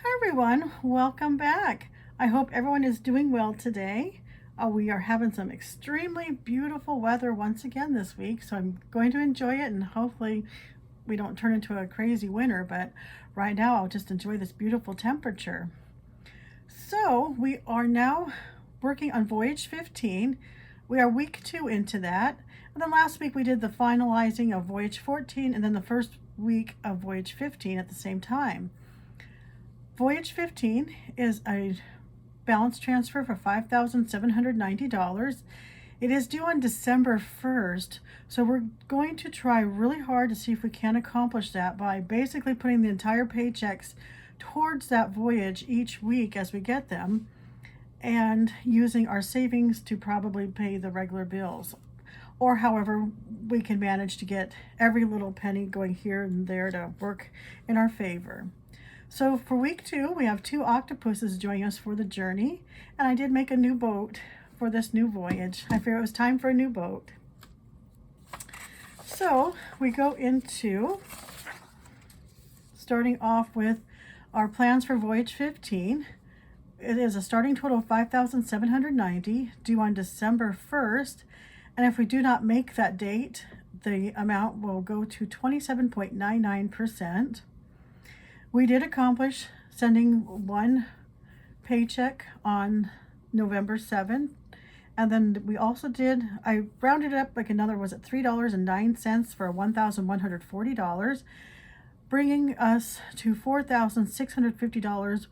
Hi everyone, welcome back. I hope everyone is doing well today. We are having some extremely beautiful weather once again this week, so I'm going to enjoy it and hopefully we don't turn into a crazy winter, but right now I'll just enjoy this beautiful temperature. So we are now working on Voyage 15. We are week 2 into that. And then last week we did the finalizing of Voyage 14 and then the first week of Voyage 15 at the same time. Voyage 15 is a balance transfer for $5,790. It is due on December 1st, so we're going to try really hard to see if we can accomplish that by basically putting the entire paychecks towards that voyage each week as we get them and using our savings to probably pay the regular bills, or however we can manage to get every little penny going here and there to work in our favor. So for week 2, we have 2 octopuses joining us for the journey, and I did make a new boat for this new voyage. I figured it was time for a new boat. So we go into starting off with our plans for Voyage 15. It is a starting total of $5,790 due on December 1st, and if we do not make that date, the amount will go to 27.99%. We did accomplish sending one paycheck on November 7th. And then we also did, I rounded it up like another, was it $3.09 for $1,140, bringing us to $4,650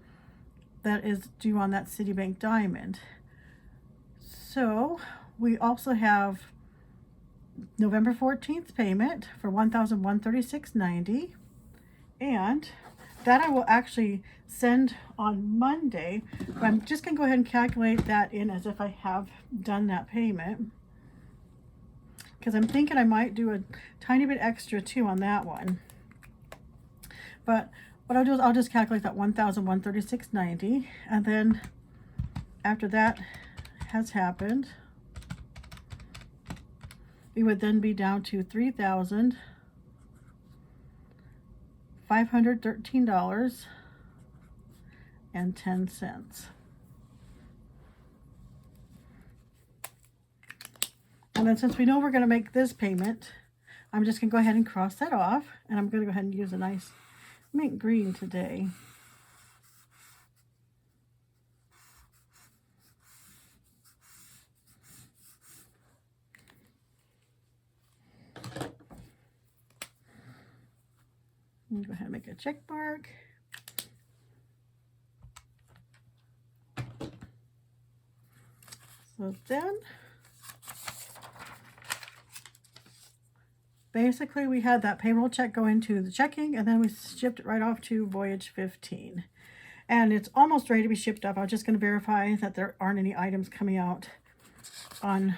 that is due on that Citibank Diamond. So we also have November 14th payment for $1,136.90, and that I will actually send on Monday, but I'm just going to go ahead and calculate that in as if I have done that payment, because I'm thinking I might do a tiny bit extra too on that one. But what I'll do is I'll just calculate that $1,136.90, and then after that has happened, we would then be down to $3,513.10. And then since we know we're going to make this payment, I'm just going to go ahead and cross that off, and I'm going to go ahead and use a nice mint green today. Go ahead and make a check mark. So then, basically we had that payroll check go into the checking, and then we shipped it right off to Voyage 15. And it's almost ready to be shipped up. I'm just going to verify that there aren't any items coming out on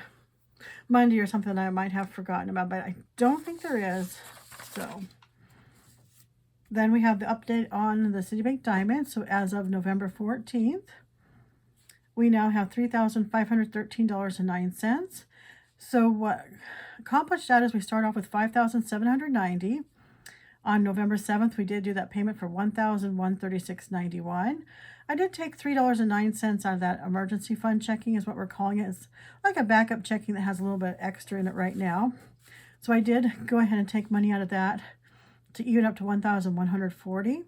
Monday or something that I might have forgotten about, but I don't think there is. So then we have the update on the Citibank Diamond. So as of November 14th, we now have $3,513.09. So what accomplished that is we start off with $5,790. On November 7th, we did do that payment for $1,136.91. I did take $3.09 out of that emergency fund checking, is what we're calling it. It's like a backup checking that has a little bit extra in it right now. So I did go ahead and take money out of that to even up to $1,140.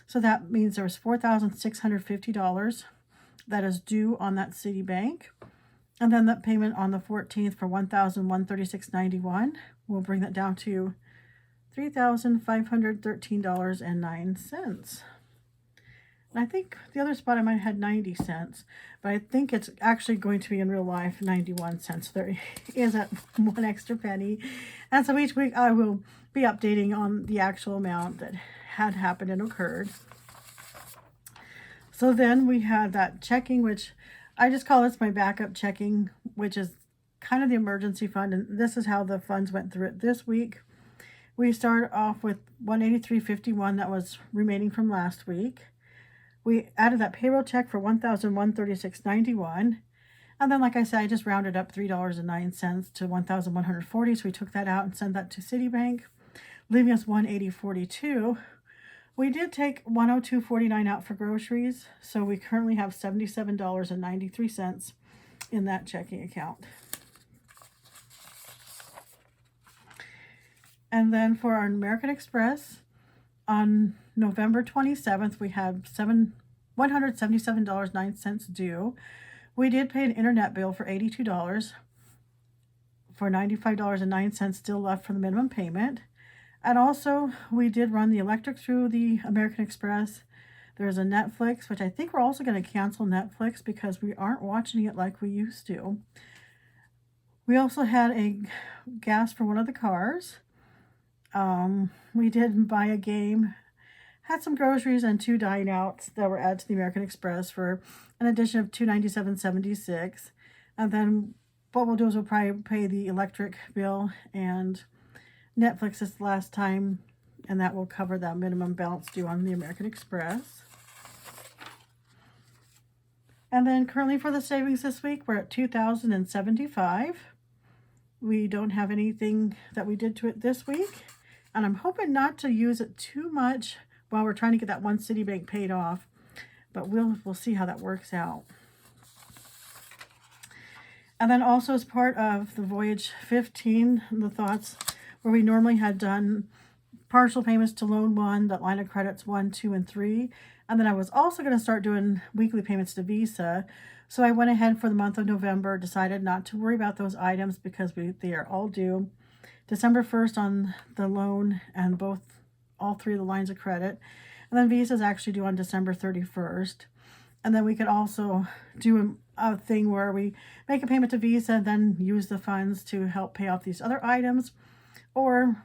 So that means there was $4,650 that is due on that Citibank. And then that payment on the 14th for $1,136.91 will bring that down to $3,513.09. And I think the other spot I might have had 90 cents, but I think it's actually going to be in real life 91 cents. There is that one extra penny. And so each week I will be updating on the actual amount that had happened and occurred. So then we had that checking, which I just call this my backup checking, which is kind of the emergency fund. And this is how the funds went through it this week. We started off with $183.51 that was remaining from last week. We added that payroll check for $1,136.91. And then, like I said, I just rounded up $3.09 to $1,140. So we took that out and sent that to Citibank, leaving us $180.42. We did take $102.49 out for groceries, so we currently have $77.93 in that checking account. And then for our American Express, on November 27th, we had $177.09 due. We did pay an internet bill for $82 for $95.09 still left for the minimum payment. And also, we did run the electric through the American Express. There's a Netflix, which I think we're also going to cancel Netflix because we aren't watching it like we used to. We also had a gas for one of the cars. We did buy a game, had some groceries and 2 dine outs that were added to the American Express for an addition of $297.76. And then what we'll do is we'll probably pay the electric bill and Netflix this last time, and that will cover that minimum balance due on the American Express. And then currently for the savings this week, we're at $2,075. We don't have anything that we did to it this week, and I'm hoping not to use it too much while we're trying to get that one Citibank paid off, but we'll see how that works out. And then also as part of the Voyage 15, the thoughts where we normally had done partial payments to Loan 1, that line of credits 1, 2, and 3. And then I was also going to start doing weekly payments to Visa. So I went ahead for the month of November, decided not to worry about those items because they are all due December 1st on the loan and all 3 of the lines of credit. And then Visa is actually due on December 31st. And then we could also do a thing where we make a payment to Visa and then use the funds to help pay off these other items. Or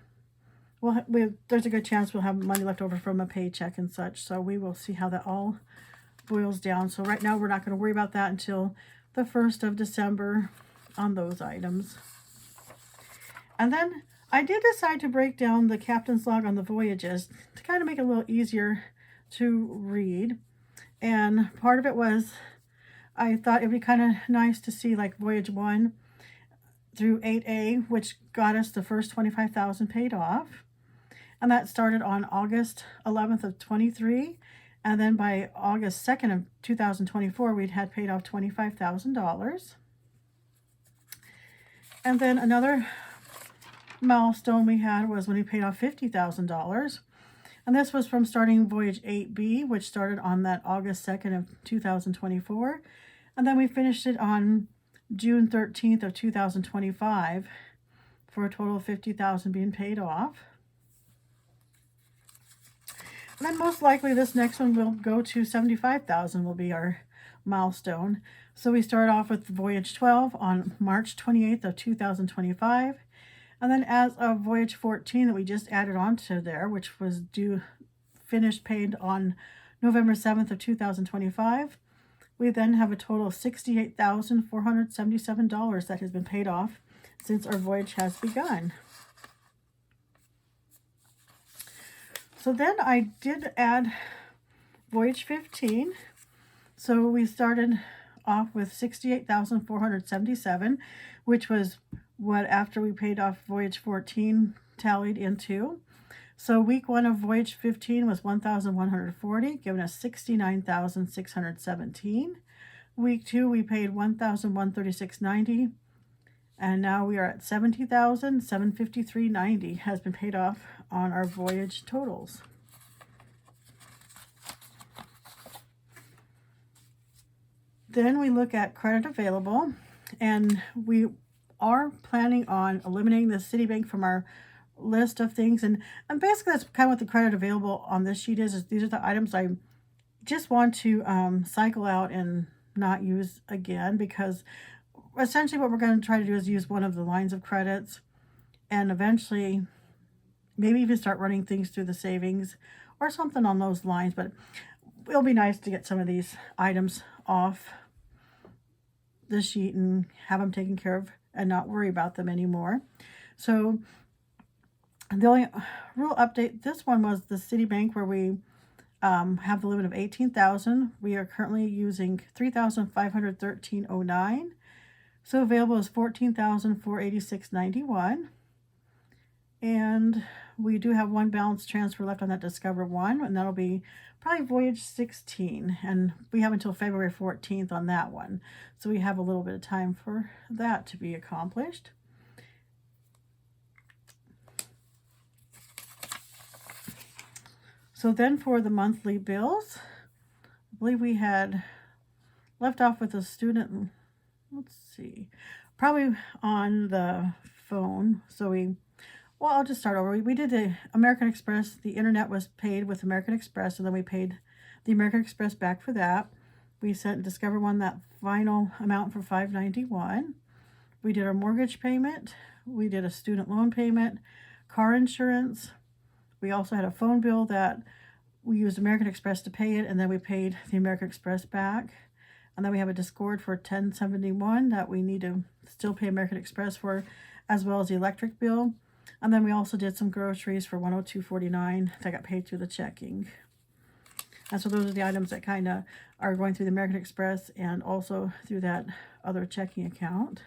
there's a good chance we'll have money left over from a paycheck and such. So we will see how that all boils down. So right now we're not going to worry about that until the 1st of December on those items. And then I did decide to break down the captain's log on the voyages to kind of make it a little easier to read. And part of it was I thought it would be kind of nice to see like Voyage 1 through 8A, which got us the first $25,000 paid off. And that started on August 11th of 23. And then by August 2nd of 2024, we'd had paid off $25,000. And then another milestone we had was when we paid off $50,000. And this was from starting Voyage 8B, which started on that August 2nd of 2024. And then we finished it on June 13th of 2025 for a total of $50,000 being paid off. And then most likely this next one will go to $75,000 will be our milestone. So we start off with Voyage 12 on March 28th of 2025. And then as of Voyage 14 that we just added on to there, which was finished paid on November 7th of 2025, we then have a total of $68,477 that has been paid off since our voyage has begun. So then I did add Voyage 15. So we started off with $68,477, which was what after we paid off Voyage 14 tallied into. So week 1 of Voyage 15 was $1,140, giving us $69,617. Week 2 we paid $1,136.90, and now we are at $70,753.90 has been paid off on our voyage totals. Then we look at credit available, and we are planning on eliminating the Citibank from our list of things, and basically that's kind of what the credit available on this sheet is these are the items I just want to cycle out and not use again, because essentially what we're going to try to do is use one of the lines of credits and eventually maybe even start running things through the savings or something on those lines. But it'll be nice to get some of these items off the sheet and have them taken care of and not worry about them anymore. So the only real update, this one was the Citibank, where we have the limit of $18,000. We are currently using $3,513.09. So available is $14,486.91. And we do have one balance transfer left on that Discover one, and that'll be probably Voyage 16. And we have until February 14th on that one. So we have a little bit of time for that to be accomplished. So then for the monthly bills, I believe we had left off with a student, let's see, probably on the phone. So well, I'll just start over. We did the American Express. The internet was paid with American Express, and then we paid the American Express back for that. We sent Discover One that final amount for $591. We did our mortgage payment. We did a student loan payment, car insurance. We also had a phone bill that we used American Express to pay it, and then we paid the American Express back. And then we have a Discord for $1071 that we need to still pay American Express for, as well as the electric bill. And then we also did some groceries for $102.49 that got paid through the checking. And so those are the items that kind of are going through the American Express and also through that other checking account.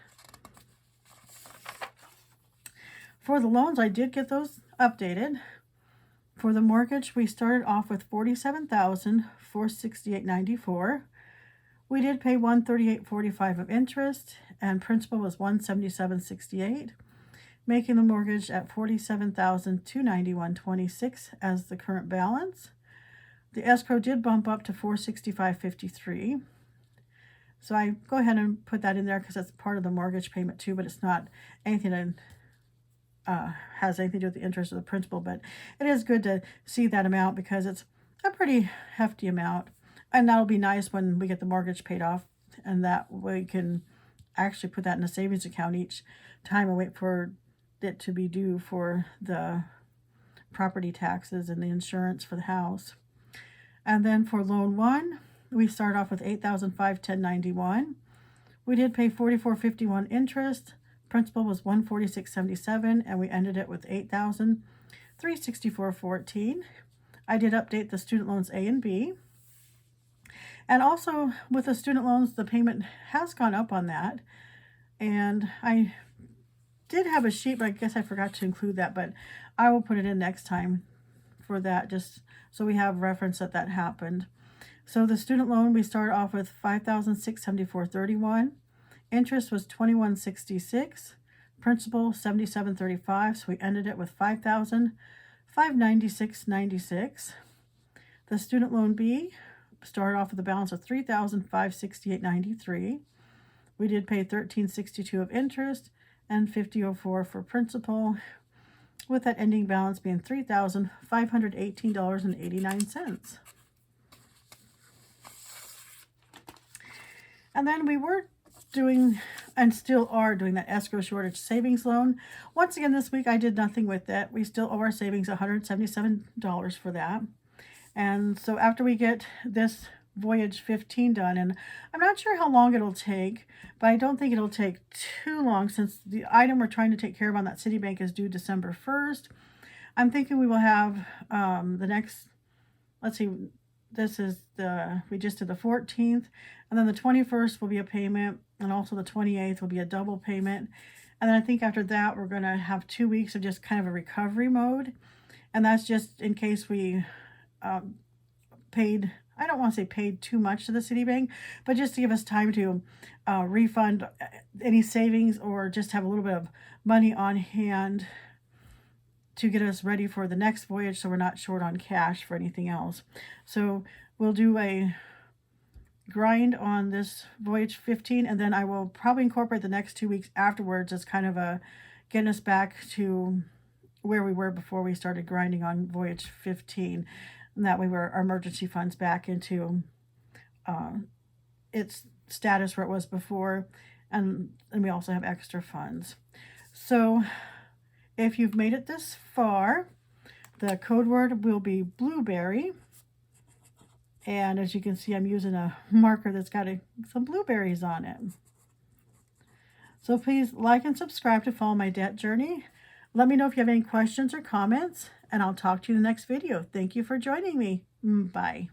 For the loans, I did get those updated. For the mortgage, we started off with $47,468.94. We did pay $138.45 of interest, and principal was $177.68, making the mortgage at $47,291.26 as the current balance. The escrow did bump up to $465.53. So I go ahead and put that in there because that's part of the mortgage payment too, but it's not anything that has anything to do with the interest or the principal. But it is good to see that amount because it's a pretty hefty amount. And that'll be nice when we get the mortgage paid off, and that we can actually put that in a savings account each time and wait for it to be due for the property taxes and the insurance for the house. And then for loan one, we start off with $8,510.91. We did pay $44.51 interest. Principal was $146.77, and we ended it with $8,364.14. I did update the student loans A and B. And also with the student loans, the payment has gone up on that. And I did have a sheet, but I guess I forgot to include that, but I will put it in next time for that, just so we have reference that that happened. So the student loan, we started off with $5,674.31. Interest was $21.66. Principal $77.35. So we ended it with $5,596.96. The student loan B started off with a balance of $3,568.93. We did pay $13.62 of interest and $50.04 for principal, with that ending balance being $3,518.89. And then we were doing, and still are doing, that escrow shortage savings loan. Once again this week I did nothing with it. We still owe our savings $177 for that. And so after we get this Voyage 15 done, and I'm not sure how long it'll take, but I don't think it'll take too long since the item we're trying to take care of on that Citibank is due December 1st. I'm thinking we will have the next, let's see, this is we just did the 14th, and then the 21st will be a payment, and also the 28th will be a double payment. And then I think after that we're going to have 2 weeks of just kind of a recovery mode, and that's just in case we paid, I don't want to say paid too much to the Citibank, but just to give us time to refund any savings or just have a little bit of money on hand to get us ready for the next voyage, so we're not short on cash for anything else. So we'll do a grind on this Voyage 15, and then I will probably incorporate the next 2 weeks afterwards as kind of a getting us back to where we were before we started grinding on Voyage 15. And that way our emergency funds back into its status where it was before, and we also have extra funds. So if you've made it this far, the code word will be blueberry. And as you can see, I'm using a marker that's got some blueberries on it. So please like and subscribe to follow my debt journey. Let me know if you have any questions or comments, and I'll talk to you in the next video. Thank you for joining me. Bye.